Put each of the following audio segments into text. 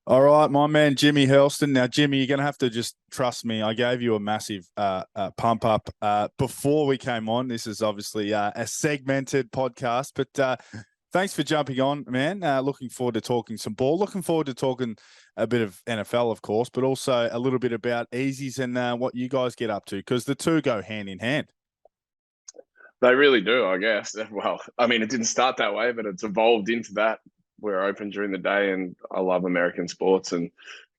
All right, my man Jimmy Hurlston. Now, Jimmy, you're going to have to just trust me. I gave you a massive pump up before we came on. This is obviously a segmented podcast, but thanks for jumping on, man. Looking forward to talking some ball. Looking forward to talking a bit of NFL, of course, but also a little bit about Easies and what you guys get up to, because the two go hand in hand. They really do, I guess. Well, I mean, it didn't start that way, but it's evolved into that. We're open during the day, and I love American sports and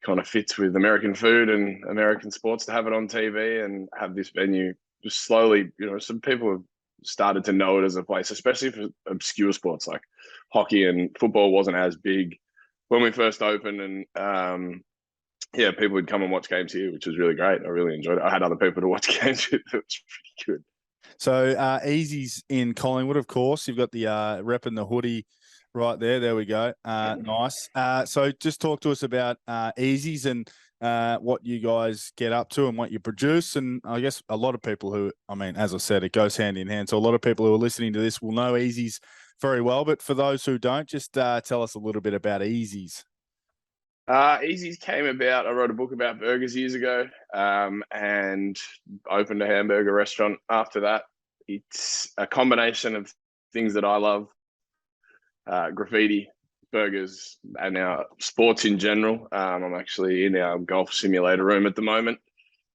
kind of fits with American food and American sports to have it on TV and have this venue just slowly, some people have started to know it as a place, especially for obscure sports like hockey and football wasn't as big when we first opened. And yeah, people would come and watch games here, which was really great. I really enjoyed it. I had other people to watch games with. It was pretty good. So Easy's in Collingwood, of course. You've got the repping the hoodie right there. There we go. Nice. So just talk to us about Easy's and what you guys get up to and what you produce. And I guess a lot of people who, I mean, as I said, it goes hand in hand. So a lot of people who are listening to this will know Easy's very well. But for those who don't, just tell us a little bit about Easy's. Easy's came about. I wrote a book about burgers years ago, and opened a hamburger restaurant after that. It's a combination of things that I love: graffiti, burgers, and now sports in general. I'm actually in our golf simulator room at the moment.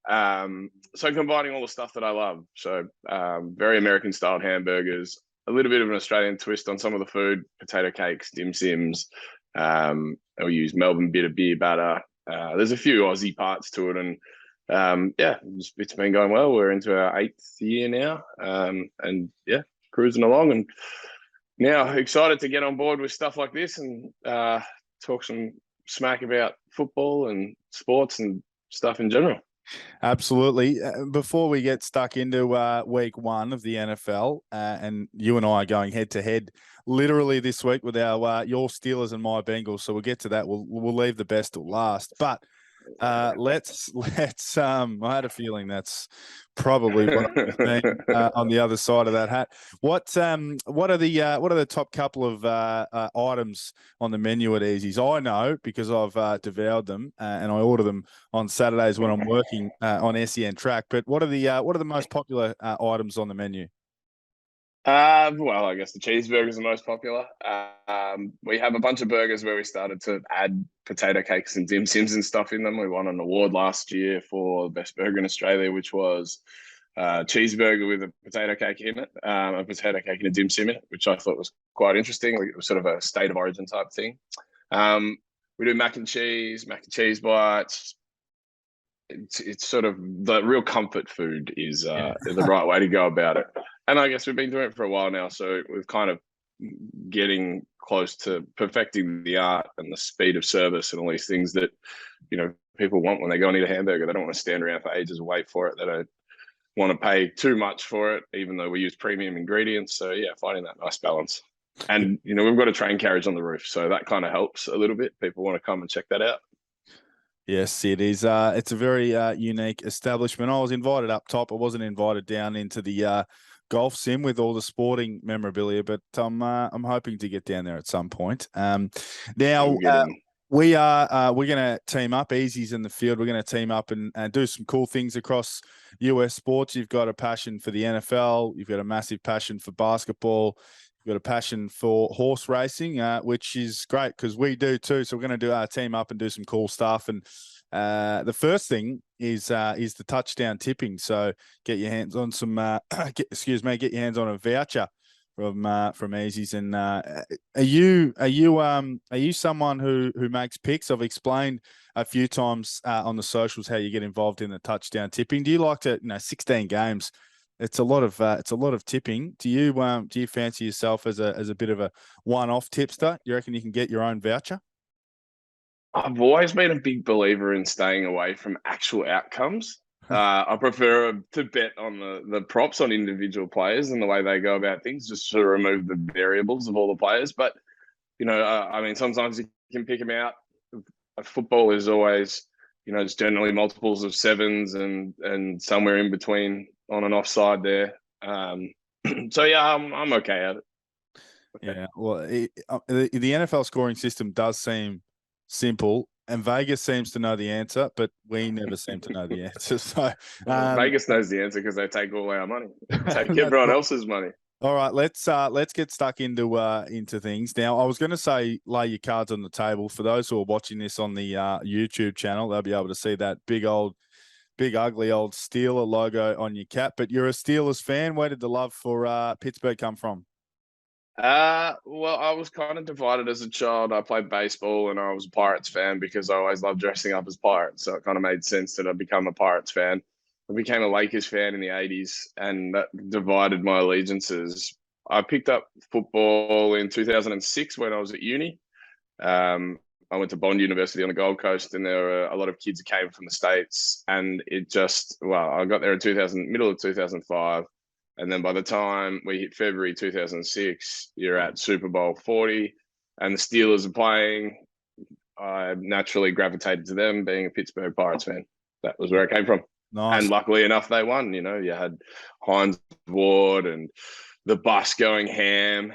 So combining all the stuff that I love. So very American styled hamburgers, a little bit of an Australian twist on some of the food: potato cakes, dim sims. We use Melbourne bitter beer batter. There's a few Aussie parts to it, and yeah, it's been going well. We're into our 8th year now, and yeah, cruising along. And now excited to get on board with stuff like this and talk some smack about football and sports and stuff in general. Absolutely. Before we get stuck into week 1 of the NFL, and you and I are going head to head literally this week with our your Steelers and my Bengals, so we'll get to that. We'll leave the best till last, but let's I had a feeling that's probably what I'm thinking, on the other side of that hat. What are the top couple of items on the menu at Easy's? I know because I've devoured them, and I order them on Saturdays when I'm working on SEN track. But what are the most popular items on the menu? Well, I guess the cheeseburger is the most popular. We have a bunch of burgers where we started to add potato cakes and dim sims and stuff in them. We won an award last year for best burger in Australia, which was a cheeseburger with a potato cake in it, a potato cake and a dim sim in it, which I thought was quite interesting. It was sort of a state of origin type thing. We do mac and cheese bites. It's sort of the real comfort food is the right way to go about it. And I guess we've been doing it for a while now, so we've kind of getting close to perfecting the art and the speed of service and all these things that people want when they go and eat a hamburger. They don't want to stand around for ages and wait for it. They don't want to pay too much for it, even though we use premium ingredients. So yeah, finding that nice balance. And we've got a train carriage on the roof, so that kind of helps a little bit. People want to come and check that out. Yes, it is. It's a very unique establishment. I was invited up top. I wasn't invited down into the golf sim with all the sporting memorabilia, but I'm hoping to get down there at some point. Now we're going to team up. Easy's in the field. We're going to team up and do some cool things across US sports. You've got a passion for the NFL. You've got a massive passion for basketball. You've got a passion for horse racing, which is great because we do too. So we're going to do our team up and do some cool stuff. And the first thing is the touchdown tipping. So get your hands on some. Get your hands on a voucher from Easy's. And are you someone who makes picks? I've explained a few times on the socials how you get involved in the touchdown tipping. Do you like to 16 games? It's a lot of tipping. Do you fancy yourself as a bit of a one-off tipster? You reckon you can get your own voucher? I've always been a big believer in staying away from actual outcomes. I prefer to bet on the props on individual players and the way they go about things, just to remove the variables of all the players. But I mean, sometimes you can pick them out. Football is always, it's generally multiples of sevens and somewhere in between on and offside there. So yeah, I'm okay at it. Okay. Yeah, well, the NFL scoring system does seem simple and Vegas seems to know the answer, but we never seem to know the answer. So Vegas knows the answer because they take all our money, take that's everyone right. else's money. All right, let's get stuck into things. Now, I was going to say lay your cards on the table. For those who are watching this on the YouTube channel, they'll be able to see that big ugly old Steeler logo on your cap. But you're a Steelers fan. Where did the love for Pittsburgh come from? Well, I was kind of divided as a child. I played baseball and I was a Pirates fan because I always loved dressing up as pirates. So it kind of made sense that I'd become a Pirates fan. I became a Lakers fan in the 80s, and that divided my allegiances. I picked up football in 2006 when I was at uni. I went to Bond University on the Gold Coast, and there were a lot of kids that came from the States. And it just, well, I got there in middle of 2005. And then by the time we hit February 2006, you're at Super Bowl 40 and the Steelers are playing. I naturally gravitated to them, being a Pittsburgh Pirates fan. That was where it came from. Nice. And luckily enough, they won. You know, you had Hines Ward and the bus going ham.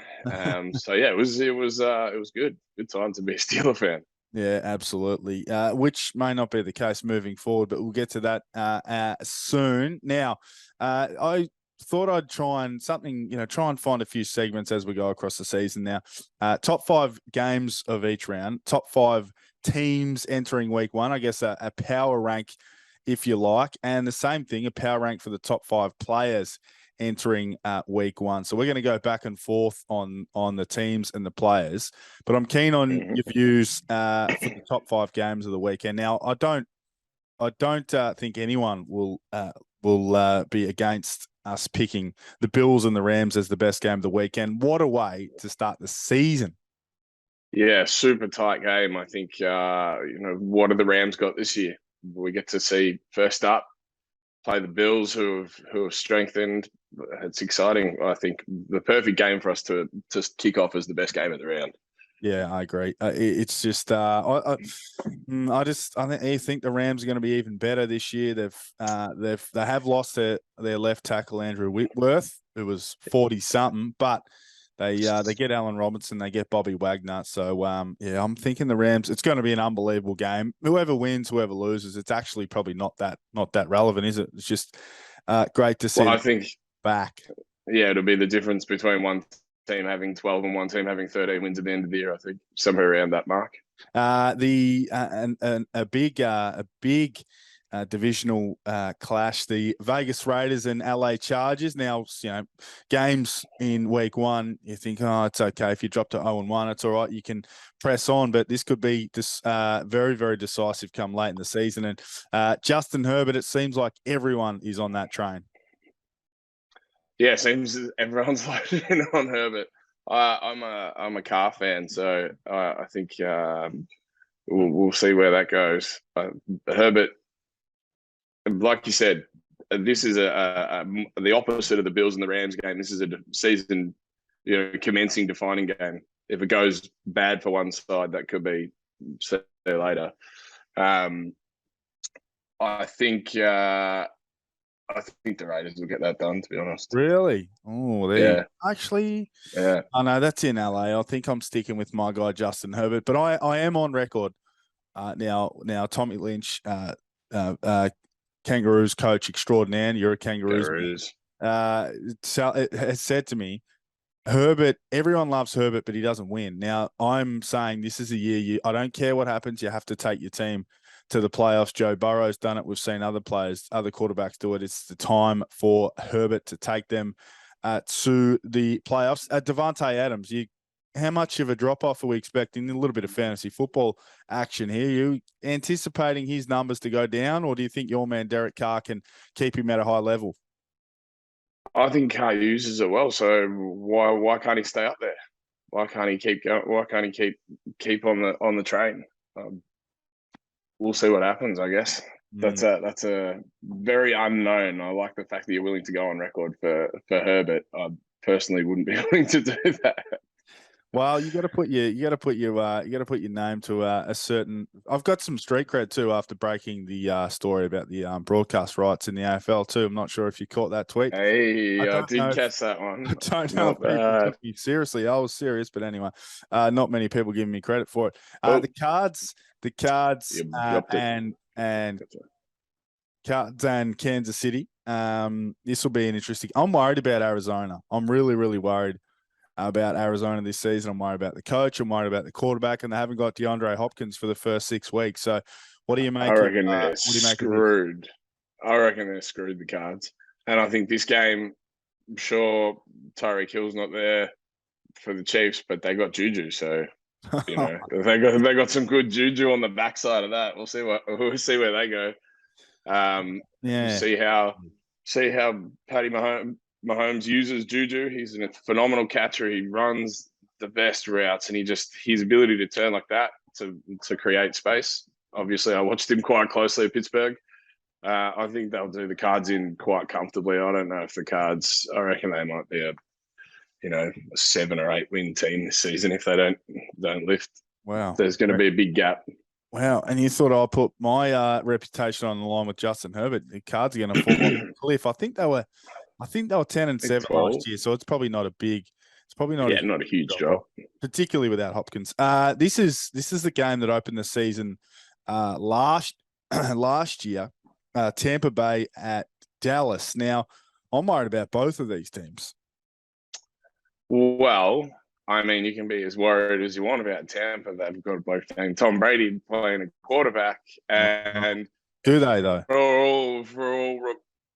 So yeah, it was good. Good time to be a Steeler fan. Yeah, absolutely. Which may not be the case moving forward, but we'll get to that soon. Now, I thought I'd try and find a few segments as we go across the season. Now, top 5 games of each round, top 5 teams entering week 1. I guess a power rank, if you like, and the same thing, a power rank for the top 5 players entering week 1. So we're going to go back and forth on the teams and the players, but I'm keen on your views for the top 5 games of the weekend. Now, I don't think anyone will be against us picking the Bills and the Rams as the best game of the weekend. What a way to start the season. Yeah, super tight game. I think, what have the Rams got this year? We get to see first up, play the Bills who have strengthened. It's exciting. I think the perfect game for us to kick off as the best game of the round. Yeah, I agree. It's just I think the Rams are going to be even better this year. They have lost their left tackle Andrew Whitworth, who was 40 something, but they get Allen Robinson, they get Bobby Wagner. So I'm thinking the Rams. It's going to be an unbelievable game. Whoever wins, whoever loses, it's actually probably not that relevant, is it? It's just great to see. Well, I think back. Yeah, it'll be the difference between one team having 12 and one team having 13 wins at the end of the year. I think somewhere around that mark. A big divisional clash: the Vegas Raiders and LA Chargers. Now, games in week 1, you think, oh, it's okay if you drop to 0-1, it's all right, you can press on. But this could be very, very decisive come late in the season. And Justin Herbert, it seems like everyone is on that train. Yeah, seems everyone's loaded in on Herbert. I'm a Carr fan, so I think we'll see where that goes. Herbert, like you said, this is the opposite of the Bills and the Rams game. This is a season, commencing defining game. If it goes bad for one side, that could be see you later. I think the Raiders will get that done, to be honest. Really? Oh, actually. Yeah. I know that's in LA. I think I'm sticking with my guy Justin Herbert, but I am on record now. Tommy Lynch, Kangaroos coach extraordinaire. You're a Kangaroos. It has said to me, Herbert. Everyone loves Herbert, but he doesn't win. Now I'm saying this is a year. I don't care what happens. You have to take your team to the playoffs. Joe Burrow's done it. We've seen other quarterbacks do it. It's the time for Herbert to take them to the playoffs. Devontae Adams, how much of a drop-off are we expecting? A little bit of fantasy football action here. You anticipating his numbers to go down, or do you think your man Derek Carr can keep him at a high level? I think Carr uses it well, so why can't he stay up there? Why can't he keep going? Why can't he keep on the train? We'll see what happens, I guess. That's a very unknown. I like the fact that you're willing to go on record for Herbert. I personally wouldn't be willing to do that. Well, you got to put your name to a certain. I've got some street cred too after breaking the story about the broadcast rights in the AFL too. I'm not sure if you caught that tweet. Hey, I did catch that one. I don't know if people took me seriously. I was serious, but anyway, not many people giving me credit for it. The Cards the Cards You dropped it. and Cards and Kansas City. This will be an interesting. I'm worried about Arizona. I'm really, really worried about Arizona this season. I'm worried about the coach. I'm worried about the quarterback, and they haven't got DeAndre Hopkins for the first 6 weeks. So, what do you make? I reckon they're what do you make screwed. I reckon they're screwed, the Cards. And I think this game, I'm sure Tyreek Hill's not there for the Chiefs, but they got Juju. So, you know, they got some good Juju on the backside of that. We'll see where they go. Yeah. See how Patty Mahomes uses Juju. He's a phenomenal catcher. He runs the best routes, and his ability to turn like that to create space. Obviously, I watched him quite closely at Pittsburgh. I think they'll do the Cards in quite comfortably. I don't know if the Cards. I reckon they might be a 7 or 8 win team this season if they don't lift. Wow. There's going to be a big gap. Wow. And you thought I'd put my reputation on the line with Justin Herbert. The Cards are going to fall off the cliff. I think they were 10-7 last year, so it's probably not a huge drop, particularly without Hopkins. This is the game that opened the season last year. Tampa Bay at Dallas. Now, I'm worried about both of these teams. Well, I mean, you can be as worried as you want about Tampa. They've got a bloke named Tom Brady playing a quarterback, and do they though?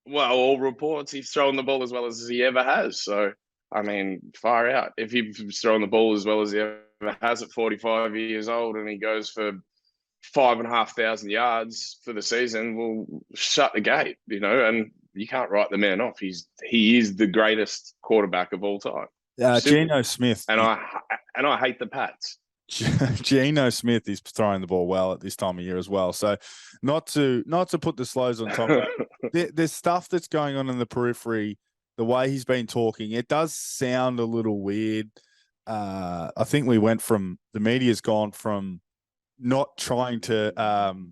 All reports, he's throwing the ball as well as he ever has. So, I mean, far out. If he's throwing the ball as well as he ever has at 45 years old, and he goes for 5,500 yards for the season, we'll shut the gate, and you can't write the man off. He is the greatest quarterback of all time. Geno Smith. And I hate the Pats. Geno Smith is throwing the ball well at this time of year as well. So not to put the slows on top. There's stuff that's going on in the periphery. The way he's been talking, it does sound a little weird. I think the media's gone from not trying to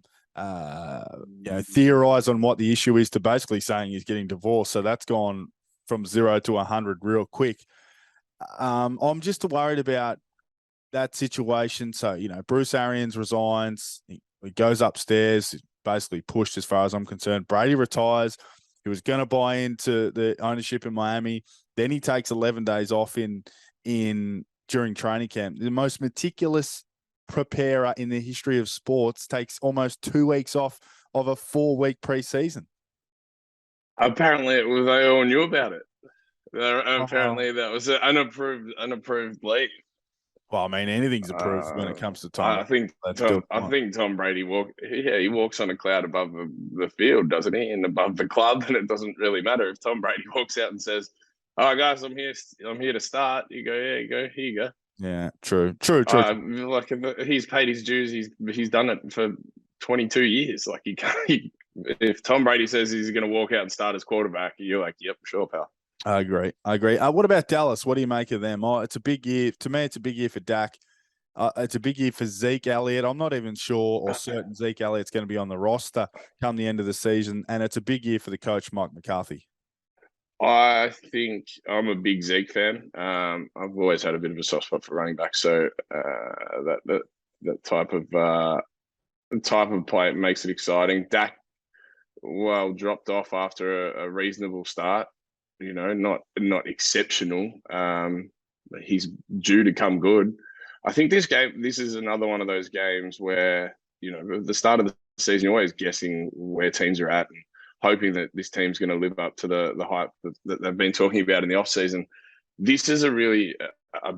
theorize on what the issue is to basically saying he's getting divorced. So that's gone from 0 to 100 real quick. I'm just worried about that situation. So, Bruce Arians resigns. He goes upstairs, basically pushed as far as I'm concerned. Brady retires. He was going to buy into the ownership in Miami. Then he takes 11 days off during training camp. The most meticulous preparer in the history of sports takes almost 2 weeks off of a 4-week preseason. Apparently, they all knew about it. Apparently, that was an unapproved leave. Well, I mean, anything's approved when it comes to time. I think Tom Brady walks on a cloud above the field, doesn't he, and above the club, and it doesn't really matter if Tom Brady walks out and says, "All right, guys, I'm here to start." You go, yeah, here you go. Yeah, true. Like he's paid his dues. He's done it for 22 years. Like he can't. If Tom Brady says he's going to walk out and start as quarterback, you're like, "Yep, sure, pal." I agree. What about Dallas? What do you make of them? Oh, it's a big year. To me, it's a big year for Dak. It's a big year for Zeke Elliott. I'm not even sure or certain Zeke Elliott's going to be on the roster come the end of the season. And it's a big year for the coach, Mike McCarthy. I think I'm a big Zeke fan. I've always had a bit of a soft spot for running back. So that type of play makes it exciting. Dak, dropped off after a reasonable start. Not exceptional. He's due to come good. I think this is another one of those games where, at the start of the season, you're always guessing where teams are at and hoping that this team's going to live up to the hype that they've been talking about in the offseason. This is a really a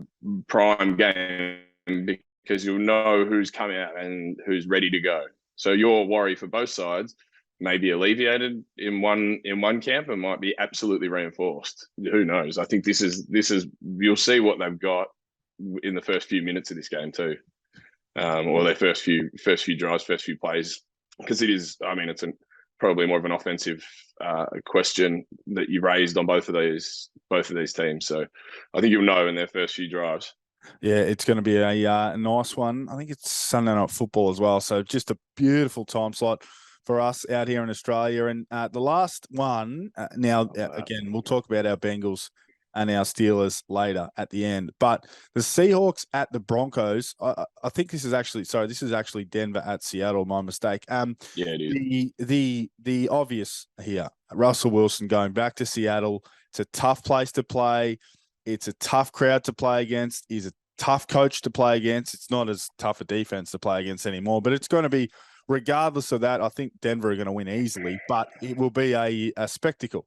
prime game because you'll know who's coming out and who's ready to go. So your worry for both sides may be alleviated in one camp and might be absolutely reinforced. Who knows? I think this is you'll see what they've got in the first few minutes of this game too, or their first few drives, first few plays, because it is. I mean, it's probably more of an offensive question that you raised on both of these teams. So I think you'll know in their first few drives. Yeah, it's going to be a nice one. I think it's Sunday Night Football as well. So just a beautiful time slot for us out here in Australia. And the last one, again, we'll talk about our Bengals and our Steelers later at the end. But the Seahawks at the Broncos, I think this is actually Denver at Seattle. My mistake. Yeah, it is. The obvious here, Russell Wilson going back to Seattle. It's a tough place to play. It's a tough crowd to play against. He's a tough coach to play against. It's not as tough a defense to play against anymore, but it's going to be, regardless of that, I think Denver are going to win easily, but it will be a spectacle.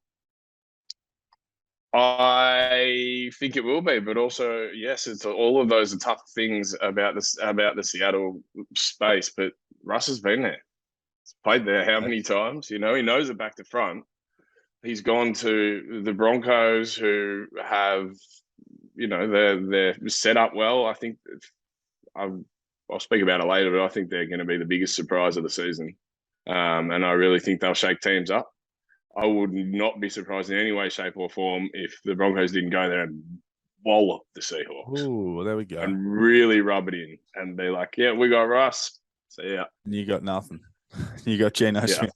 I think it will be, but also, yes, it's all of those are tough things about the Seattle space. But Russ has been there. He's played there how many times? He knows it back to front. He's gone to the Broncos, who have, they're set up well. I think I'll speak about it later, but I think they're going to be the biggest surprise of the season, and I really think they'll shake teams up. I would not be surprised in any way, shape, or form if the Broncos didn't go there and wallop the Seahawks. Oh, there we go. And really rub it in. And be like, yeah, we got Russ. So, yeah. You got nothing. You got Geno Smith.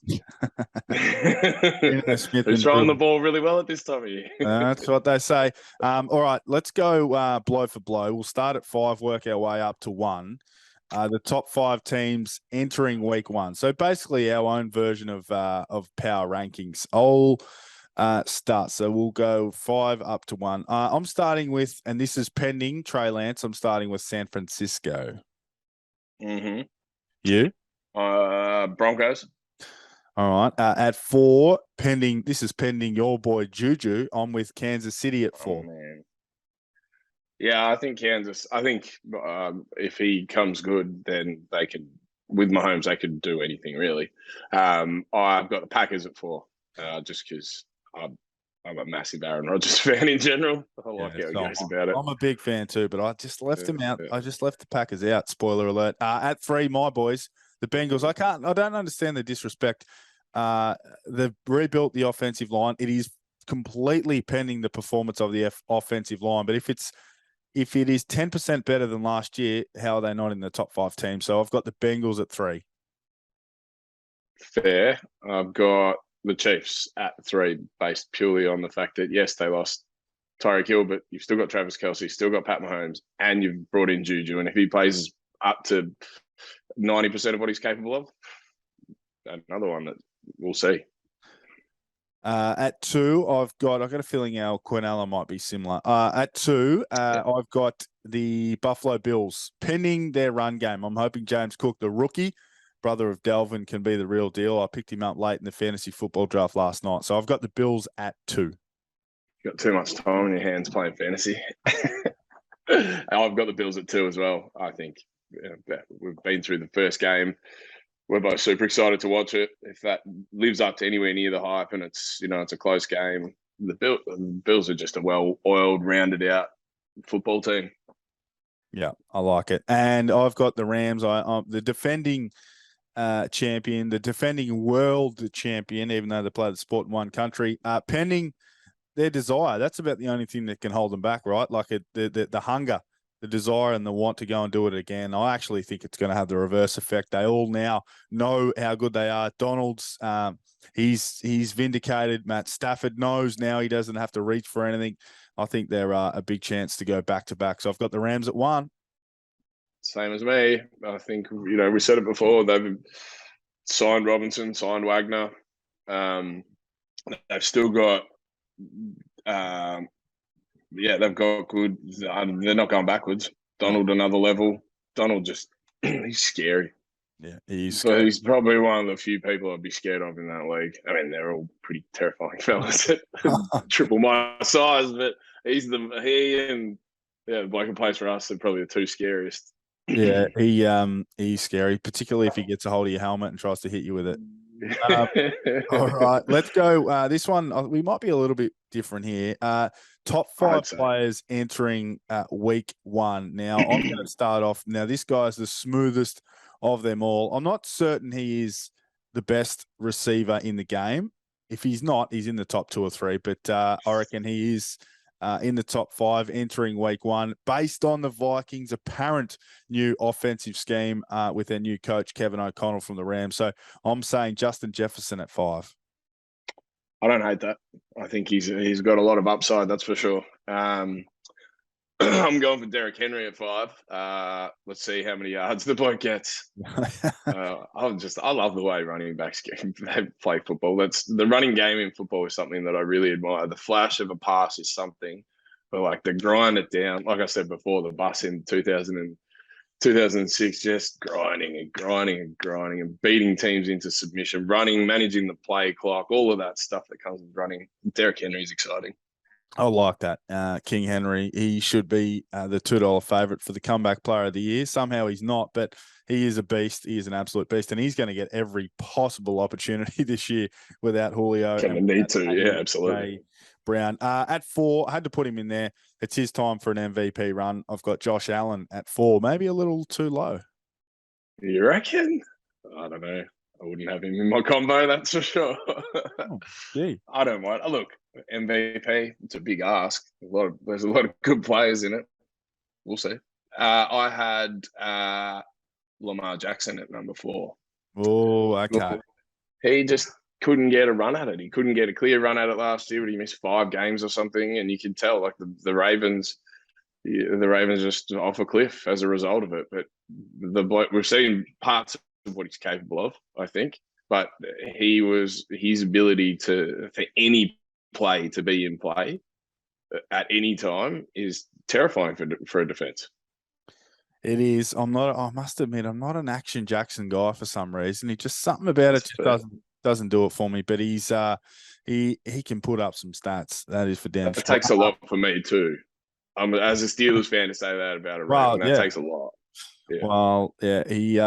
Geno Smith who's throwing the ball really well at this time of year. That's what they say. All right, let's go blow for blow. We'll start at 5, work our way up to 1. The top 5 teams entering week 1. So basically our own version of power rankings. I'll start. So we'll go 5 up to 1. I'm starting with, and this is pending Trey Lance, I'm starting with San Francisco. Mm-hmm. You? Broncos. All right. At 4, pending your boy Juju, I'm with Kansas City at 4. Oh, man. Yeah, I think Kansas. I think if he comes good, then they could, with Mahomes, they could do anything really. I've got the Packers at 4, just because I'm a massive Aaron Rodgers fan in general. I like how he goes about it. I'm a big fan too, but I just left him out. Yeah. I just left the Packers out. Spoiler alert. At 3, my boys, the Bengals. I don't understand the disrespect. They've rebuilt the offensive line. It is completely pending the performance of the offensive line. But if it is 10% better than last year, how are they not in the top 5 teams? So I've got the Bengals at 3. Fair. I've got the Chiefs at 3, based purely on the fact that, yes, they lost Tyreek Hill, but you've still got Travis Kelce, still got Pat Mahomes, and you've brought in Juju. And if he plays up to 90% of what he's capable of, another one that we'll see. At 2, I've got a feeling our Quinn Allen might be similar. At 2, I've got the Buffalo Bills, pending their run game. I'm hoping James Cook, the rookie, brother of Dalvin, can be the real deal. I picked him up late in the fantasy football draft last night. So I've got the Bills at 2. You've got too much time in your hands playing fantasy. I've got the Bills at 2 as well. I think we've been through the first game. We're both super excited to watch it. If that lives up to anywhere near the hype and it's a close game, the Bills are just a well-oiled, rounded-out football team. Yeah, I like it. And I've got the Rams. I'm the defending champion, the defending world champion, even though they play the sport in one country, pending their desire. That's about the only thing that can hold them back, right? Like the hunger, the desire and the want to go and do it again. I actually think it's going to have the reverse effect. They all now know how good they are. Donald's, he's vindicated. Matt Stafford knows now he doesn't have to reach for anything. I think they're a big chance to go back-to-back. So I've got the Rams at 1. Same as me. I think, we said it before. They've signed Robinson, signed Wagner. They've still got they've got good. They're not going backwards. Donald, another level. Donald he's scary. Yeah, he's so he's probably one of the few people I'd be scared of in that league. I mean, they're all pretty terrifying fellas at triple my size, but he and the bloke who plays for us are probably the 2 scariest. Yeah, he's scary, particularly if he gets a hold of your helmet and tries to hit you with it. All right, let's go. This one, we might be a little bit different here. Top 5 players entering week 1. Now, I'm going to start off. Now, this guy's the smoothest of them all. I'm not certain he is the best receiver in the game. If he's not, he's in the top 2 or 3. But I reckon he is in the top 5 entering week 1, based on the Vikings' apparent new offensive scheme with their new coach, Kevin O'Connell from the Rams. So I'm saying Justin Jefferson at 5. I don't hate that. I think he's got a lot of upside, that's for sure. I'm going for Derrick Henry at 5. Let's see how many yards the bloke gets. I love the way running backs play football. That's the running game in football is something that I really admire. The flash of a pass is something, but like the grind it down, like I said before, the bus in 2006, just grinding and beating teams into submission, running, managing the play clock, all of that stuff that comes with running. Derrick Henry is exciting. I like that. King Henry, he should be the $2 favourite for the comeback player of the year. Somehow he's not, but he is a beast. He is an absolute beast, and he's going to get every possible opportunity this year without Julio. Going to need to, yeah, absolutely. Brown. At 4, I had to put him in there. It's his time for an MVP run. I've got Josh Allen at 4, maybe a little too low. You reckon? I don't know. I wouldn't have him in my combo, that's for sure. I don't mind. Look, MVP, it's a big ask. There's a lot of good players in it. We'll see. I had Lamar Jackson at number 4. Oh, okay. He just couldn't get a run at it. He couldn't get a clear run at it last year, but he missed 5 games or something, and you could tell like the Ravens just off a cliff as a result of it. But the bloke, we've seen parts of what he's capable of, I think, but his ability for any play to be in play at any time is terrifying for a defense. It is. I must admit, I'm not an Action Jackson guy for some reason. He just something about it just doesn't do it for me. But he can put up some stats. That is for damn sure. It takes a lot for me too. I'm as a Steelers fan to say that about a Raven. That takes a lot. Yeah. Well, yeah, he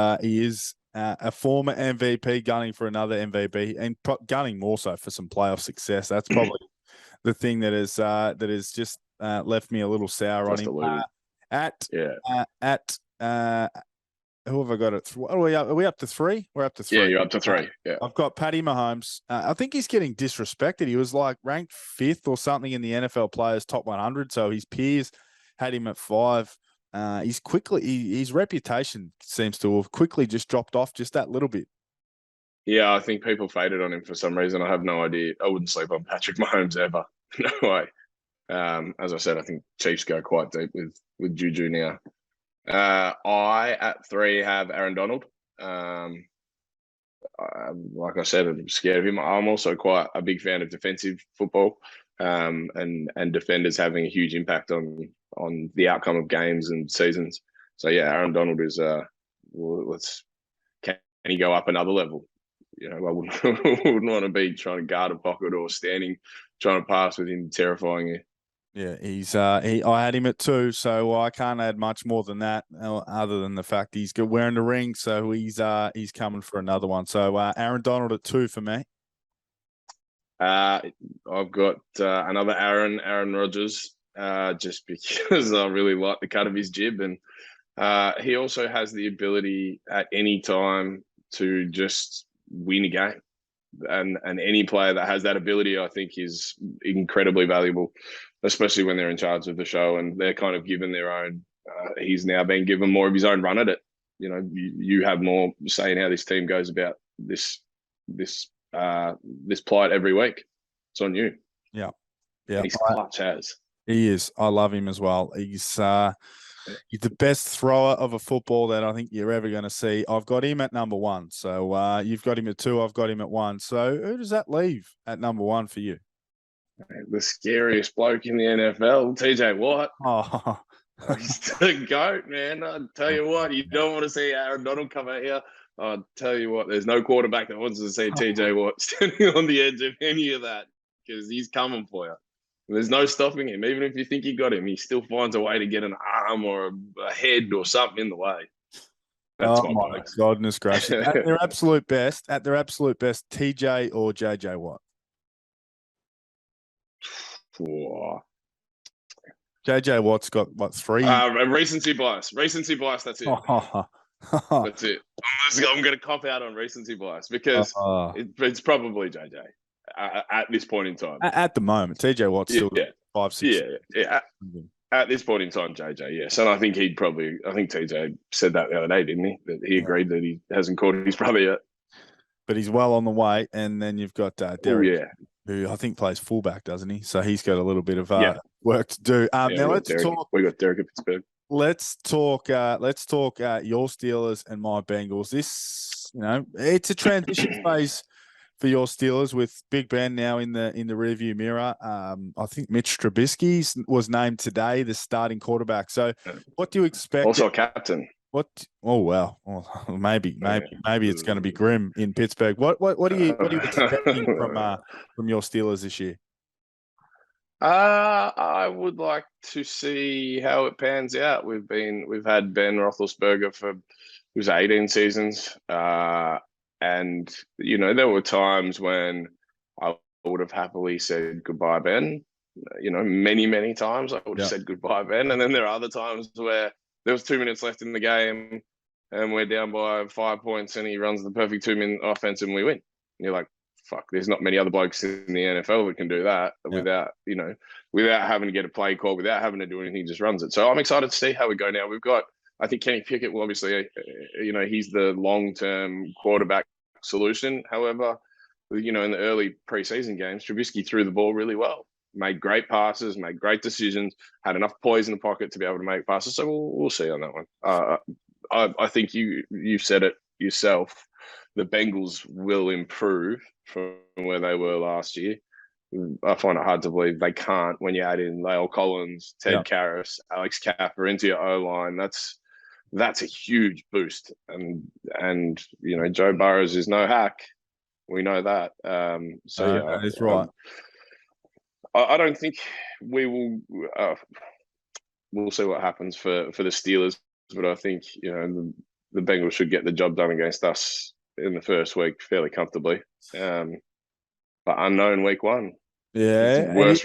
is a former MVP gunning for another MVP and gunning more so for some playoff success. That's probably the thing that is just left me a little sour on him. Who have I got at 3? Are we up to 3? We're up to 3. Yeah, you're up to 3. Yeah. I've got Patty Mahomes. I think he's getting disrespected. He was like ranked 5th or something in the NFL players top 100. So his peers had him at 5. His reputation seems to have quickly just dropped off just that little bit. Yeah, I think people faded on him for some reason. I have no idea. I wouldn't sleep on Patrick Mahomes ever. No way. As I said, I think Chiefs go quite deep with Juju now. I at 3 have Aaron Donald. Like I said, I'm scared of him. I'm also quite a big fan of defensive football, and defenders having a huge impact on the outcome of games and seasons. So yeah, Aaron Donald is can he go up another level? You know, I wouldn't want to be trying to guard a pocket or standing trying to pass with him terrifying you. Yeah, I had him at 2, so I can't add much more than that, other than the fact he's wearing the ring, so he's coming for another one. So Aaron Donald at 2 for me. I've got another Aaron Rodgers, just because I really like the cut of his jib, and he also has the ability at any time to just win a game. And any player that has that ability, I think, is incredibly valuable, especially when they're in charge of the show and they're kind of given their own. He's now been given more of his own run at it. You know, you have more say in how this team goes about this plight every week. It's on you. Yeah. And he's clutch as. He is. I love him as well. He's the best thrower of a football that I think you're ever going to see. I've got him at number 1. So you've got him at 2. I've got him at 1. So who does that leave at number 1 for you? The scariest bloke in the NFL, TJ Watt. Oh, he's the GOAT, man. I tell you what, you don't want to see Aaron Donald come out here. I tell you what, there's no quarterback that wants to see TJ Watt standing on the edge of any of that because he's coming for you. There's no stopping him. Even if you think you got him, he still finds a way to get an arm or a head or something in the way. That's my goodness gracious. At their absolute best, TJ or JJ Watt? JJ Watt's got, 3? Recency bias. That's it. That's it. I'm going to cop out on recency bias because it's probably JJ. At this point in time, at the moment, TJ Watt's still 5, 6. Yeah. At this point in time, JJ, yes, and I think TJ said that the other day, didn't he? That he agreed that he hasn't caught his brother yet, but he's well on the way. And then you've got Derrick. who I think plays fullback, doesn't he? So he's got a little bit of Yeah, work to do. yeah. Now let's talk. We got Derek at Pittsburgh. Let's talk. Your Steelers and my Bengals. This, it's a transition phase for your Steelers with Big Ben now in the rearview mirror. I think Mitch Trubisky was named today the starting quarterback. So, what do you expect? Also a captain. What? Oh wow. Well, maybe it's going to be grim in Pittsburgh. What are you expecting from your Steelers this year? I would like to see how it pans out. We've had Ben Roethlisberger for 18 seasons, and there were times when I would have happily said goodbye, Ben. Many times I would have said goodbye, Ben, and then there are other times where there was 2 minutes left in the game, and we're down by 5 points, and he runs the perfect 2-minute offense, and we win. And you're like, fuck, there's not many other blokes in the NFL that can do that without having to get a play call, without having to do anything, he just runs it. So I'm excited to see how we go now. We've got, I think Kenny Pickett will obviously, he's the long-term quarterback solution. However, in the early preseason games, Trubisky threw the ball really well, made great passes, made great decisions, had enough poise in the pocket to be able to make passes. So we'll see on that one. I think you said it yourself. The Bengals will improve from where they were last year. I find it hard to believe they can't when you add in La'el Collins, Ted Karras, Alex Capper into your O-line. That's a huge boost. And Joe Burrows is no hack. We know that. That's right. I don't think we will. We'll see what happens for the Steelers, but I think the Bengals should get the job done against us in the first week fairly comfortably. But unknown week one. Yeah. Worst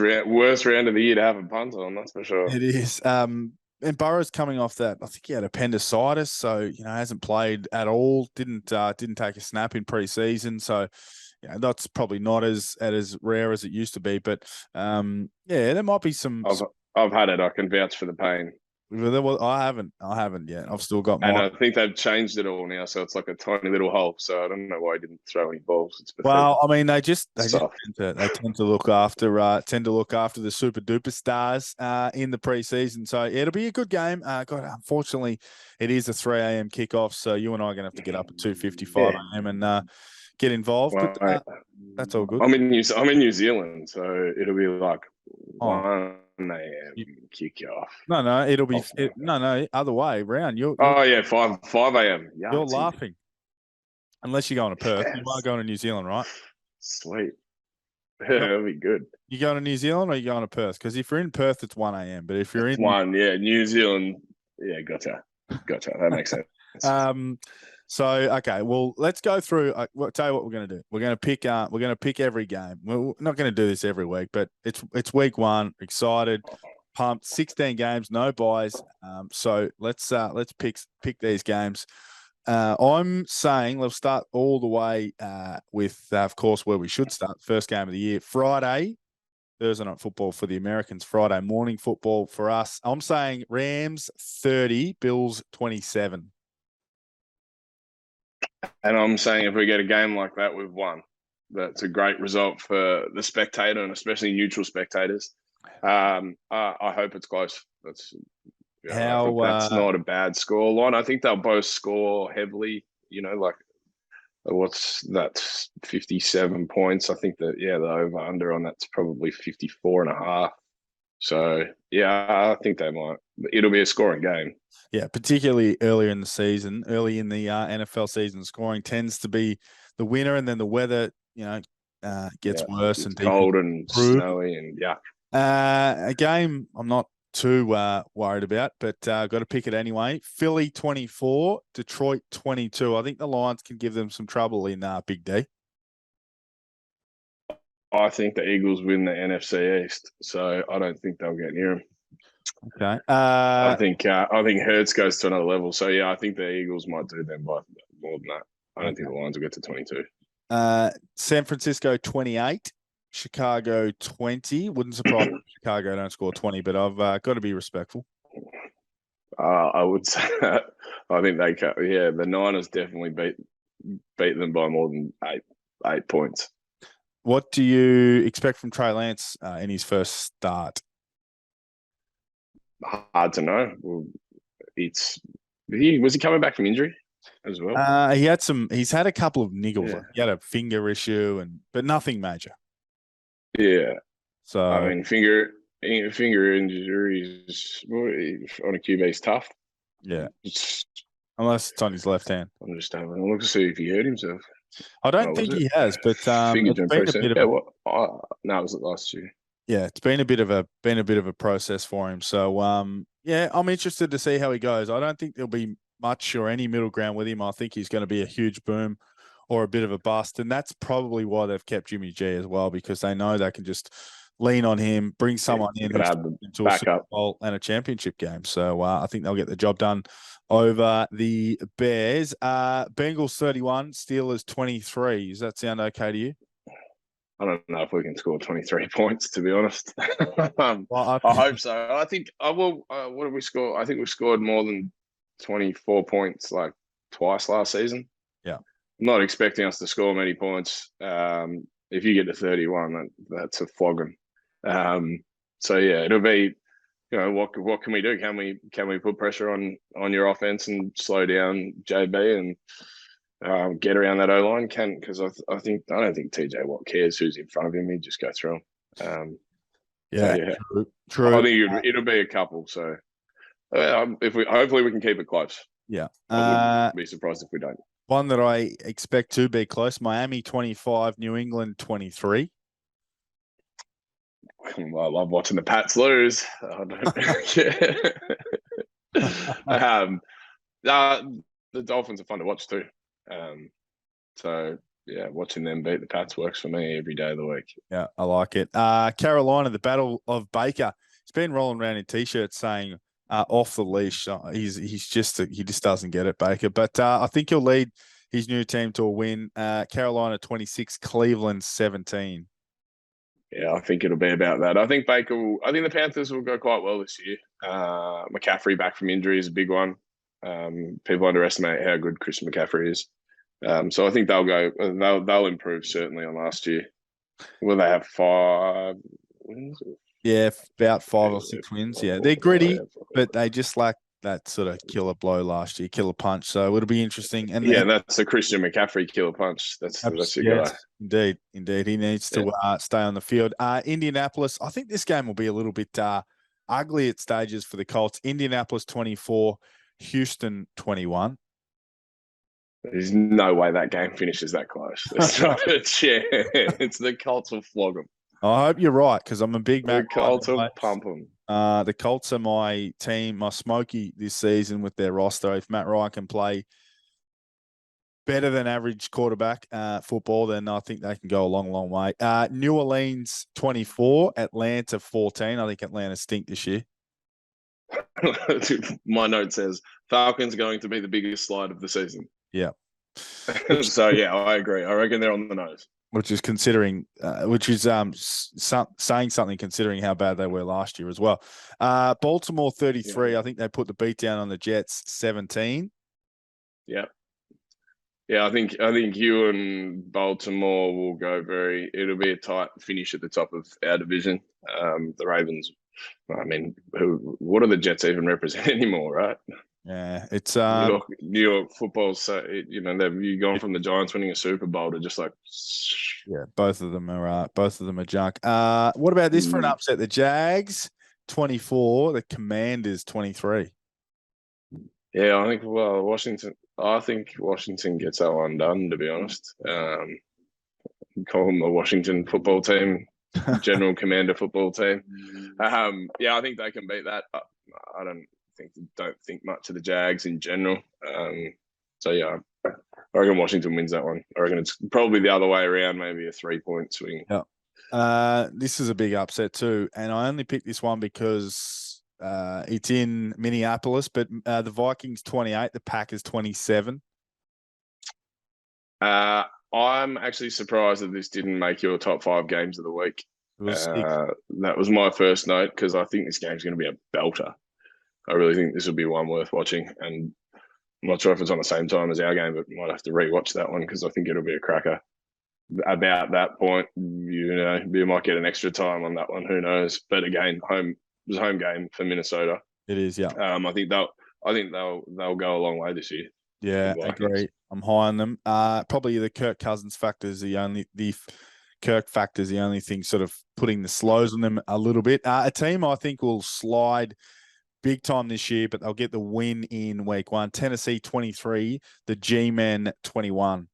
round of the year to have a punt on, that's for sure. It is. And Burrow's coming off that. I think he had appendicitis, so hasn't played at all. Didn't take a snap in preseason, so that's probably not as rare as it used to be. But there might be some. I've had it. I can vouch for the pain. I haven't yet. I've still got mine. And I think they've changed it all now, so it's like a tiny little hole. So I don't know why he didn't throw any balls. It's well, I mean, they tend to look after the super duper stars in the preseason. So it'll be a good game. God, unfortunately, it is a 3 a.m. kickoff, so you and I are going to have to get up at 2:55 a.m. and get involved. Well, but that's all good. I'm in New Zealand, so it'll be like 1 a.m. kick off. No, it'll be other way around. You're 5 a.m. You're laughing, unless you're going to Perth. You are going to New Zealand, right? Sweet, that'll be good. You going to New Zealand or you going to Perth? Because if you're in Perth, it's 1 a.m. But if you're in New Zealand, gotcha. That makes sense. So okay, well, let's go through. I'll tell you what we're going to do. We're going to pick every game. We're not going to do this every week, but it's week one. Excited, pumped. 16 games, no buys. So let's pick these games. I'm saying let's start all the way with, of course, where we should start. First game of the year, Friday. Thursday night football for the Americans. Friday morning football for us. I'm saying Rams 30, Bills 27. And I'm saying if we get a game like that, we've won. That's a great result for the spectator and especially neutral spectators. I hope it's close. That's not a bad score line. I think they'll both score heavily. What's that? 57 points. I think that the over under on that's probably 54.5. So I think they might. It'll be a scoring game. Yeah, particularly early in the NFL season, scoring tends to be the winner, and then the weather, gets worse and cold and snowy, and a game I'm not too worried about, but got to pick it anyway. Philly 24, Detroit 22. I think the Lions can give them some trouble in Big D. I think the Eagles win the NFC East, so I don't think they'll get near them. Okay. I think Hurts goes to another level. So I think the Eagles might do them by more than that. I don't think the Lions will get to 22. San Francisco 28, Chicago 20. Wouldn't surprise me if Chicago don't score 20, but I've got to be respectful. I would say that. I think they can. Yeah, the Niners definitely beat them by more than eight points. What do you expect from Trey Lance in his first start? Hard to know. Well, it's was he coming back from injury as well? He's had a couple of niggles. Yeah, Like he had a finger issue, but nothing major. yeah. I So mean, finger injuries on a QB is tough. yeah, It's, unless it's on his left hand. I'm just having a look to see if he hurt himself. I Oh, don't was think it he has, but finger it's joint been a process? bit of Yeah, a what? No, it was it last year. yeah, it's been a bit of a process for him. So yeah, I'm interested to see how he goes. I don't think there'll be much or any middle ground with him. I think he's going to be a huge boom or a bit of a bust, and that's probably why they've kept Jimmy G as well, because they know they can just lean on him, bring Yeah, someone in got to who's have the into a Super backup. Bowl and a championship game. So I think they'll get the job done over the Bears. Bengals 31, Steelers 23. Does that sound okay to you? I don't know if we can score 23 points, to be honest. Well, I hope so. I think I will. What did we score? I think we scored more than 24 points like twice last season. yeah. I'm not expecting us to score many points. If you get to 31, that's a flogging. Um, so yeah, it'll be. What can we do? Can we put pressure on your offense and slow down JB and get around that O line? Because I don't think TJ Watt cares who's in front of him. He just go through them. So Yeah, yeah, true. I True. think it'll be a couple. So if we hopefully we can keep it close. Yeah. I wouldn't be surprised if we don't. One that I expect to be close, Miami 25, New England 23. Well, I love watching the Pats lose. I don't. Yeah. Uh, the Dolphins are fun to watch too. Um, so yeah, watching them beat the Pats works for me every day of the week. Yeah, I like it. Carolina, the Battle of Baker. He's been rolling around in t-shirts saying off the leash. He just doesn't get it, Baker. But I think he'll lead his new team to a win. Carolina 26, Cleveland 17. Yeah, I think it'll be about that. I think the Panthers will go quite well this year. McCaffrey back from injury is a big one. People underestimate how good Christian McCaffrey is. So I think they'll improve certainly on last year. Will they have 5 wins? Yeah, about 5 or 6 wins. Yeah, they're gritty, Yeah, but they just lack that sort of killer blow last year, killer punch. So it'll be interesting. And that's the Christian McCaffrey killer punch. That's your guy. yes, indeed. He needs Yeah. to stay on the field. Indianapolis, I think this game will be a little bit ugly at stages for the Colts. Indianapolis 24, Houston 21. There's no way that game finishes that close. There's not a chance. It's the Colts will flog them. I hope you're right, because I'm a big Matt The Colts Ryan will guy. pump them. The Colts are my team, my smoky this season with their roster. If Matt Ryan can play better than average quarterback football, then I think they can go a long, long way. New Orleans 24, Atlanta 14. I think Atlanta stink this year. My note says Falcons going to be the biggest slide of the season. Yeah. So yeah, I agree. I reckon they're on the nose. Which is saying something considering how bad they were last year as well. Baltimore 33. Yeah. I think they put the beat down on the Jets 17. Yeah. Yeah, I think you and Baltimore will go it'll be a tight finish at the top of our division. The Ravens, I mean, what do the Jets even represent anymore, right? Yeah, it's New York football. So they've gone from the Giants winning a Super Bowl to just like both of them are junk. What about this for an upset? The Jags 24, the Commanders 23. Yeah, Washington. I think Washington gets that one done. To be honest, call them the Washington football team, General Commander football team. Yeah, I think they can beat that. I don't think much of the Jags in general. So yeah, I reckon Washington wins that one. I reckon it's probably the other way around, maybe a 3-point swing. Yeah. This is a big upset too, and I only picked this one because it's in Minneapolis. But the Vikings 28, the Packers 27. I'm actually surprised that this didn't make your top 5 games of the week. That was my first note because I think this game's going to be a belter. I really think this will be one worth watching, and I'm not sure if it's on the same time as our game, but might have to rewatch that one because I think it'll be a cracker. about that point, you might get an extra time on that one. Who knows? But again, it was a home game for Minnesota. It is, yeah. I think they'll go a long way this year. Yeah, agree. I'm high on them. Probably the Kirk Cousins factor is the Kirk factor is the only thing sort of putting the slows on them a little bit. A team I think will slide big time this year, but they'll get the win in week 1. Tennessee 23, the G-Men 21.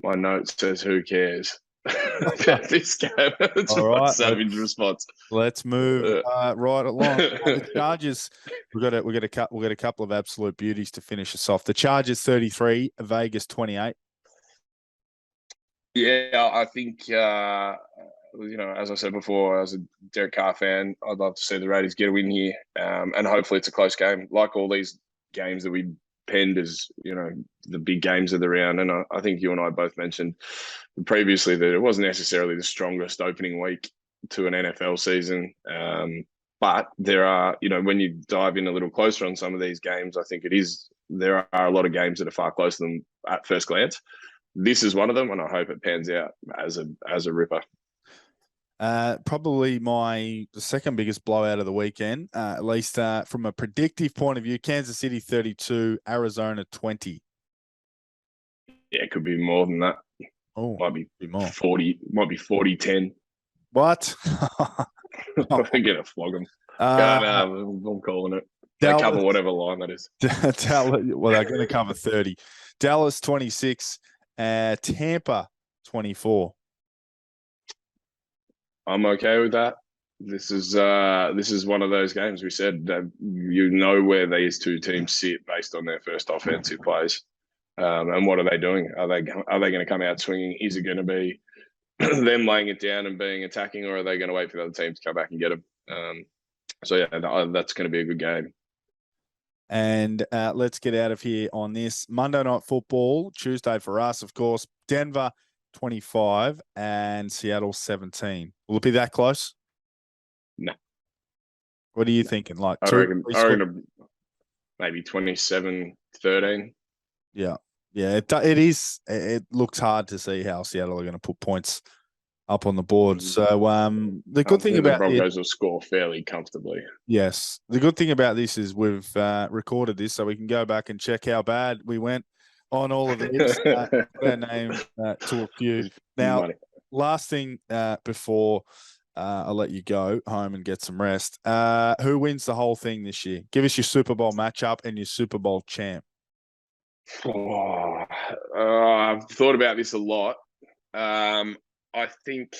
My note says, "Who cares?" about this game. It's just my savage response. Let's move right along. The Chargers, we got a couple of absolute beauties to finish us off. The Chargers 33, Vegas 28. Yeah, I think as I said before, as a Derek Carr fan, I'd love to see the Raiders get a win here, and hopefully it's a close game, like all these games that we penned as the big games of the round. And I think you and I both mentioned previously that it wasn't necessarily the strongest opening week to an NFL season, but there are when you dive in a little closer on some of these games, I think there are a lot of games that are far closer than at first glance. This is one of them, and I hope it pans out as a ripper. Probably the second biggest blowout of the weekend, at least from a predictive point of view. Kansas City 32, Arizona 20. Yeah, it could be more than that. Oh, might be more. 40. Might be 40-10. What? I'm gonna flog them. I'm calling it. They cover whatever line that is. Well, they're going to cover 30. Dallas 26. Tampa 24. I'm okay with that. This is one of those games we said that where these two teams sit based on their first offensive plays, and what are they doing? Are they going to come out swinging? Is it going to be them laying it down and being attacking, or are they going to wait for the other team to come back and get them? So yeah, that's going to be a good game. And let's get out of here on this Monday Night Football, Tuesday for us, of course. Denver 25 and Seattle 17. Will it be that close? No. What are you thinking? Like I reckon maybe 27-13. Yeah. Yeah, it is. It looks hard to see how Seattle are going to put points up on the board. So the good thing about the Broncos will score fairly comfortably. Yes. The good thing about this is we've recorded this so we can go back and check how bad we went on all of these. Put our name to a few. Now, last thing before I'll let you go home and get some rest. Who wins the whole thing this year? Give us your Super Bowl matchup and your Super Bowl champ. I've thought about this a lot. I think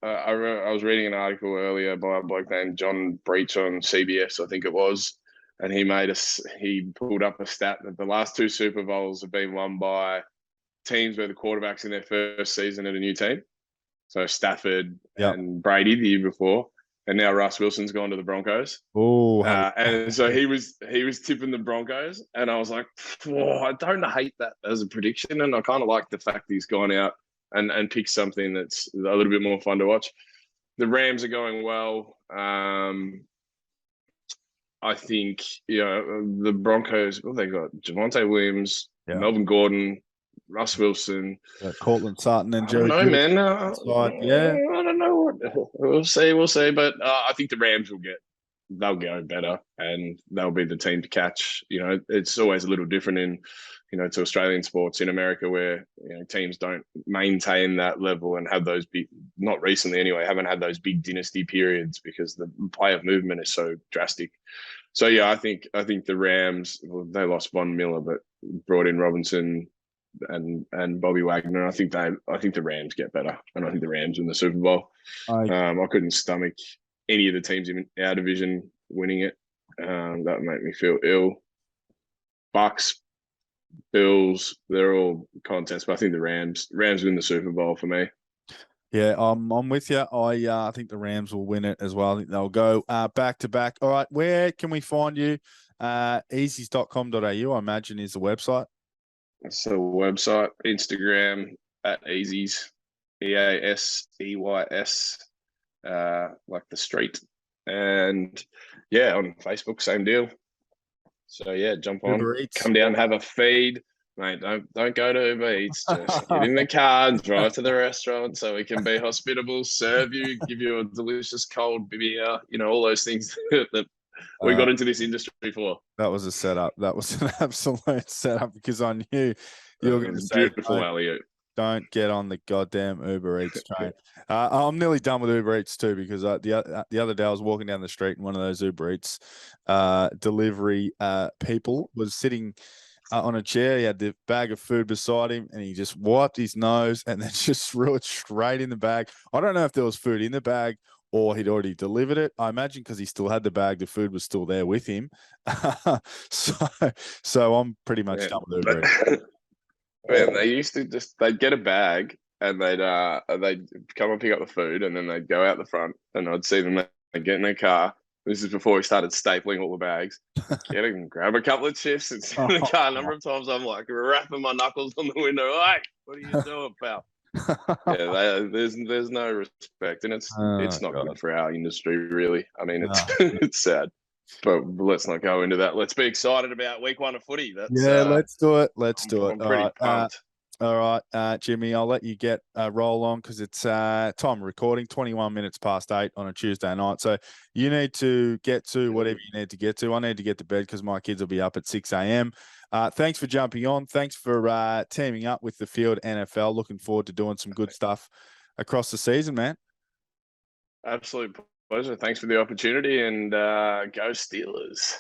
I was reading an article earlier by a bloke named John Breach on CBS, I think it was, and he pulled up a stat that the last 2 Super Bowls have been won by teams where the quarterback's in their first season at a new team. So Stafford and Brady the year before, and now Russ Wilson's gone to the Broncos. Oh, and so he was tipping the Broncos, and I was like, I don't hate that as a prediction, and I kind of like the fact that he's gone out and pick something that's a little bit more fun to watch. The Rams are going well. I think the Broncos. Well, they got Javonte Williams, Melvin Gordon, Russ Wilson, Cortland Sutton, and Jerry. I don't know, man. I don't know. We'll see. But I think the Rams they'll go better, and they'll be the team to catch. It's always a little different in to Australian sports in America, where teams don't maintain that level and have those big, not recently anyway, haven't had those big dynasty periods because the player movement is so drastic. So yeah, I think the Rams, they lost Von Miller, but brought in Robinson and Bobby Wagner. I think the Rams get better, and I think the Rams win the Super Bowl. I couldn't stomach any of the teams in our division winning it. That would make me feel ill. Bucks, Bills, they're all contests, but I think the Rams win the Super Bowl for me. Yeah, I'm with you. I think the Rams will win it as well. I think they'll go back to back. All right, where can we find you? Easies.com.au, I imagine, is the website. It's the website. Instagram at Easies, EASEYS, like the street. And yeah, on Facebook, same deal. So yeah, jump on, come down, have a feed. Mate, don't go to Uber Eats. Just get in the car and drive to the restaurant so we can be hospitable, serve you, give you a delicious cold beer. You know, all those things that we got into this industry for. That was a setup. That was an absolute setup because I knew you were going to say, Beautiful alley-oop. don't get on the goddamn Uber Eats train. I'm nearly done with Uber Eats too because the other day I was walking down the street and one of those Uber Eats delivery people was sitting on a chair. He had the bag of food beside him and he just wiped his nose and then just threw it straight in the bag. I don't know if there was food in the bag or he'd already delivered it. I imagine because he still had the bag, the food was still there with him. so I'm pretty much done with Uber Eats. Man, they used to they'd get a bag and they'd come and pick up the food and then they'd go out the front and I'd see them they'd get in their car. This is before we started stapling all the bags. Get in, grab a couple of chips and sit in the car. A number of times I'm like rapping my knuckles on the window. Hey, what are you doing, pal? Yeah, there's no respect, and it's not good for our industry, really. I mean, it's sad, but let's not go into that. Let's be excited about week 1 of footy. Let's do it. Let's do it. I'm pretty pumped. All right, Jimmy, I'll let you get roll on because it's time of recording, 21 minutes past 8 on a Tuesday night. So you need to get to whatever you need to get to. I need to get to bed because my kids will be up at 6 a.m. Thanks for jumping on. Thanks for teaming up with the Field NFL. Looking forward to doing some good stuff across the season, man. Absolute pleasure. Thanks for the opportunity and go Steelers.